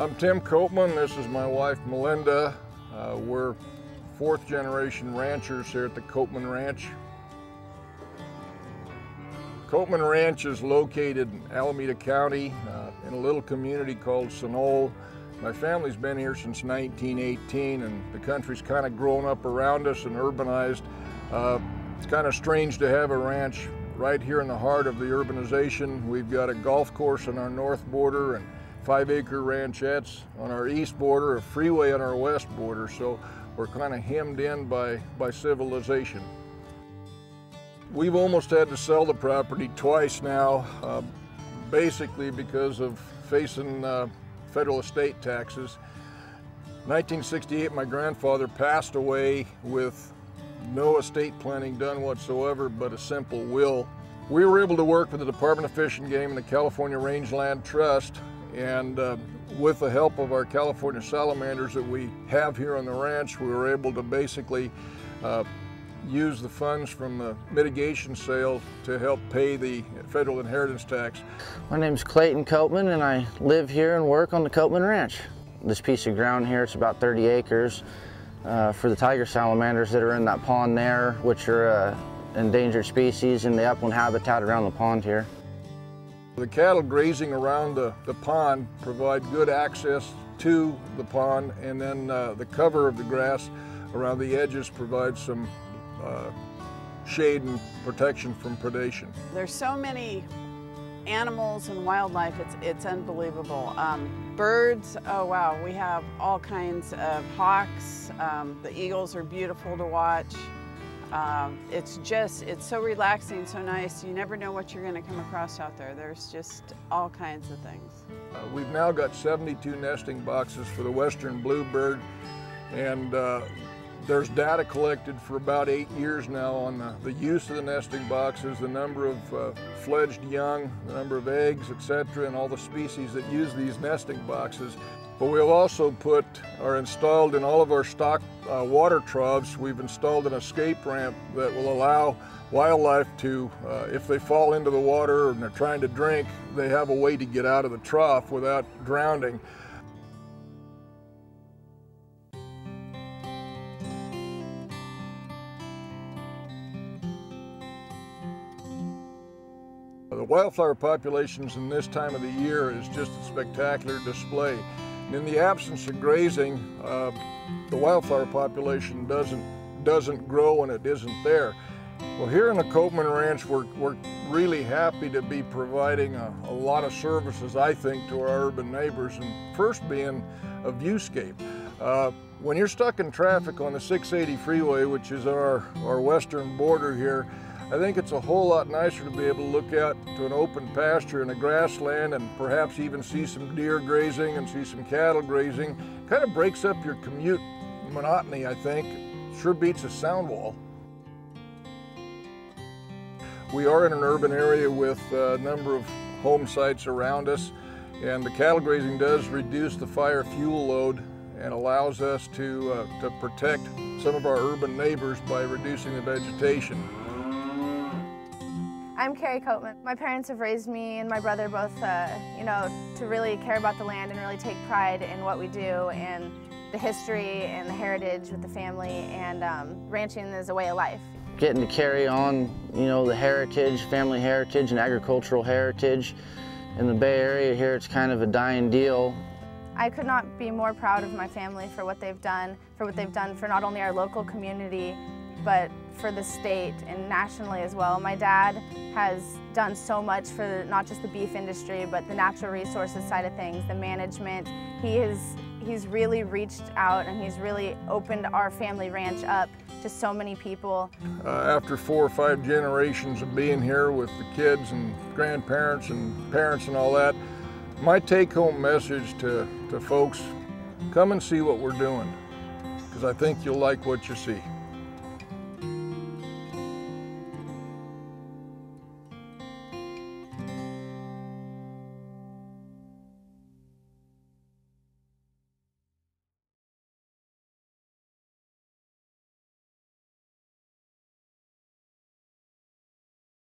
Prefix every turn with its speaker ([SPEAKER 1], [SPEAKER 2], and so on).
[SPEAKER 1] I'm Tim Copeman. This is my wife Melinda. We're fourth generation ranchers here at the Copeman Ranch. Copeman Ranch is located in Alameda County in a little community called Sunol. My family's been here since 1918, and the country's kind of grown up around us and urbanized. It's kind of strange to have a ranch right here in the heart of the urbanization. We've got a golf course on our north border and 5-acre ranchettes on our east border, a freeway on our west border, so we're kind of hemmed in by civilization. We've almost had to sell the property twice now, basically because of facing federal estate taxes. 1968, my grandfather passed away with no estate planning done whatsoever, but a simple will. We were able to work with the Department of Fish and Game and the California Rangeland Trust, and with the help of our California salamanders that we have here on the ranch, we were able to basically use the funds from the mitigation sale to help pay the federal inheritance tax.
[SPEAKER 2] My name's Clayton Copeman, and I live here and work on the Copeman Ranch. This piece of ground here, it's about 30 acres for the tiger salamanders that are in that pond there, which are endangered species in the upland habitat around the pond here.
[SPEAKER 1] The cattle grazing around the pond provide good access to the pond, and then the cover of the grass around the edges provides some shade and protection from predation.
[SPEAKER 3] There's so many animals and wildlife, it's unbelievable. Birds, oh wow, we have all kinds of hawks. The eagles are beautiful to watch. It's so relaxing, so nice. You never know what you're going to come across out there. There's just all kinds of things.
[SPEAKER 1] We've now got 72 nesting boxes for the western bluebird, and there's data collected for about 8 years now on the use of the nesting boxes, the number of fledged young, the number of eggs, etc., and all the species that use these nesting boxes. But we've also installed in all of our stock water troughs, we've installed an escape ramp that will allow wildlife to, if they fall into the water and they're trying to drink, they have a way to get out of the trough without drowning. The wildflower populations in this time of the year is just a spectacular display. And in the absence of grazing, the wildflower population doesn't grow and it isn't there. Well, here in the Copeman Ranch, we're really happy to be providing a lot of services, I think, to our urban neighbors, and first being a viewscape. When you're stuck in traffic on the 680 freeway, which is our western border here, I think it's a whole lot nicer to be able to look out to an open pasture and a grassland and perhaps even see some deer grazing and see some cattle grazing. Kind of breaks up your commute monotony, I think. Sure beats a sound wall. We are in an urban area with a number of home sites around us, and the cattle grazing does reduce the fire fuel load and allows us to protect some of our urban neighbors by reducing the vegetation.
[SPEAKER 4] I'm Carrie Copeman. My parents have raised me and my brother both, to really care about the land and really take pride in what we do and the history and the heritage with the family, and ranching is a way of life.
[SPEAKER 2] Getting to carry on, the heritage, family heritage and agricultural heritage in the Bay Area here, it's kind of a dying deal.
[SPEAKER 4] I could not be more proud of my family for what they've done for not only our local community, but for the state and nationally as well. My dad has done so much for not just the beef industry, but the natural resources side of things, the management. He's really reached out and he's really opened our family ranch up to so many people.
[SPEAKER 1] After 4 or 5 generations of being here with the kids and grandparents and parents and all that, my take-home message to folks, come and see what we're doing, because I think you'll like what you see.